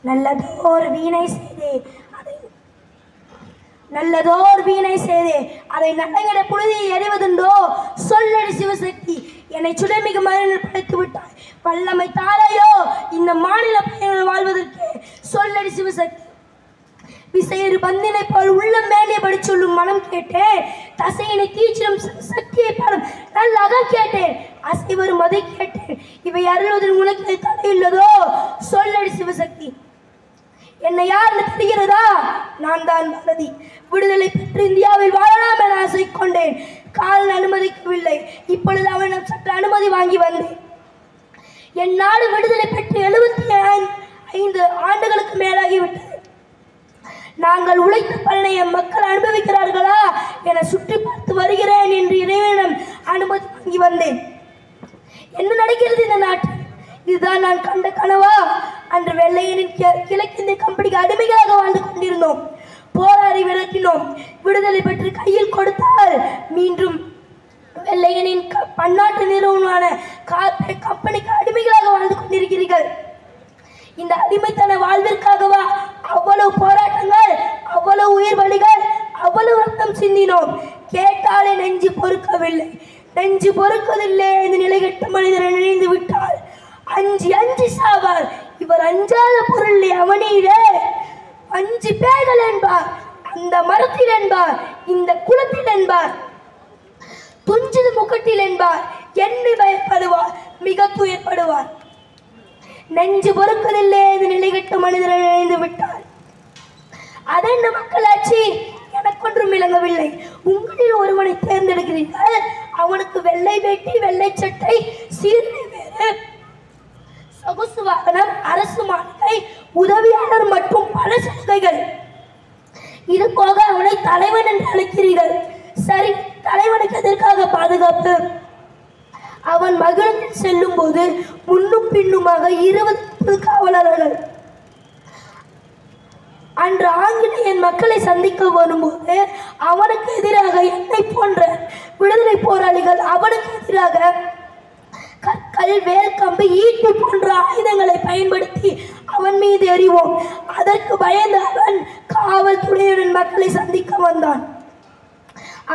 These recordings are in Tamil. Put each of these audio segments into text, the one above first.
நல்லதோர் வீணை செய்தே அதை நடையிட புழுதி எறிவதுண்டோ சொல்லடி சிவசக்தி. என்னை சுடமிகு மனிதனில் படைத்து விட்டாய், வல்லமை தாரையோ இந்த மாநில பயணங்கள் வாழ்வதற்கு. சொல்லடி சிவசக்தி. விசையறு பந்தினை போல் உள்ளம் வேண்டியபடி சொல்லும் மனம் கேட்டேன், தசையினை தீச்சிடும் சக்தியை பாடும் நல்ல அகம் கேட்டேன், அசைவரும் அதை கேட்டேன். இவை அருள்வதில் உனக்கு தடையுள்ளதோ சொல்லடி சிவசக்தி. என்னை யாருன்னு தெரிகிறதா? நான் தான் பாரதி. விடுதலை பெற்று இந்தியாவில் வாழலாம் என ஆசை கொண்டேன். காலன் அனுமதிக்கவில்லை. இப்பொழுது அவனிடம் சற்று அனுமதி வாங்கி வந்தேன். என் நாடு விடுதலை பெற்று 75 ஆண்டுகளுக்கு மேலாகிவிட்டது. நாங்கள் உழைத்த பலனை என் மக்கள் அனுபவிக்கிறார்களா என சுற்றி பார்த்து வருகிறேன் என்று இறைவனிடம் அனுமதி வாங்கி வந்தேன். என்ன நடக்கிறது இந்த நாட்டில்? இதுதான் நான் கண்ட கனவா? அன்று வெள்ளையனின் கிழக்கிந்திய கம்பெனிக்கு அடிமைகளாக வாழ்ந்து கொண்டிருந்தோம். போராடி விரட்டினோம். விடுதலை பெற்று கையில் கொடுத்தால் மீண்டும் வெள்ளையனின் பன்னாட்டு நிறுவனமான கார்ப்பரேட் கம்பெனிக்கு அடிமைகளாக வாழ்ந்து கொண்டிருக்கிறீர்கள். இந்த அடிமைத்தன வாழ்விற்காகவா அவ்வளவு போராட்டங்கள், அவ்வளவு உயிர் பலிகள், அவ்வளவு ரத்தம் சிந்தினோம்? கேட்டாலே நெஞ்சு பொறுக்கவில்லை. நெஞ்சு பொறுக்கவில்லை இந்த நிலைகட்ட மனிதரை நினைந்து விட்டால் அஞ்சு சாவார். இவர் அஞ்சாத பொருள் அவனிலே 5 பேர்கள் என்பார், அந்த மரத்தில் என்பார், இந்த குளத்தில் என்பார், துஞ்சிது முகட்டில் என்பார். எண்ணி பயப்படுவார், மிக துயர்படுவார். நெஞ்சு பொறுக்கதில்லை இந்த நிலைகட்ட மனிதரை நினைந்து விட்டார். அதென்ன மக்களாட்சி? எனக்கொன்றும் விளங்கவில்லை. உங்களில் ஒருவனை தேர்ந்தெடுக்கிறீர்கள், அவனுக்கு வெள்ளை வேட்டி, வெள்ளை சட்டை, சீருடை வேறு, சொகுசு வாகனம், அரசு மாளிகை, உதவியாளர் மற்றும் பல சலுகைகள். இது போக அவனை தலைவன் என்று அழைக்கிறீர்கள். சரி, தலைவனுக்கு எதற்காக பாதுகாப்பு? அவன் மகிழ்ச்சியில் செல்லும் போது முன்னும் பின்னுமாக 20 காவலர்கள். அன்று ஆங்கிலேயன் மக்களை சந்திக்க வரும்போது அவனுக்கு எதிராக என்னை போன்ற விடுதலை போராளிகள் அவனுக்கு எதிராக கற்கள், வேல்கம்பு, ஈட்டி போன்ற ஆயுதங்களை பயன்படுத்தி அவன் மீது எறிவோம். அதற்கு பயந்து அவன் காவல்துறையுடன் மக்களை சந்திக்க வந்தான்.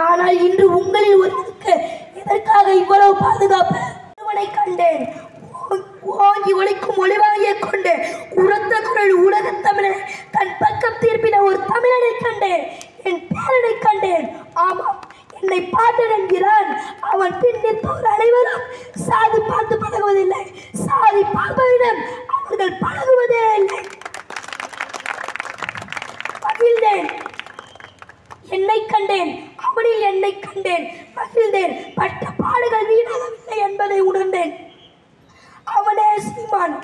ஆனால் இன்று உங்களில் ஒருவருக்கு எதற்காக இவ்வளவு பாதுகாப்பு? ஒருவனை கண்டேன், ஓங்கி ஒலிக்கும் ஒளிவாங்கிய கொண்டு உரத்த குரல் உலக தமிழர் தன் பக்கம் திருப்பின ஒரு தமிழனை கண்டேன். என் பேரனை கண்டேன். ஆமாம், என்னை பாட்டன் என்கிறான். அவன் பின் நிற்பவர் அனைவரும் சாதி பார்த்து பழகுவதில்லை, சாதி பார்ப்பவரிடம் அவர்கள் பழகுவதே இல்லை. மகிழ்ந்தேன், என்னை கண்டேன், அவனில் என்னை கண்டேன், மகிழ்ந்தேன். பட்ட பாடுகள் வீணாகவில்லை என்பதை உணர்ந்தேன். அவனே சீமான்,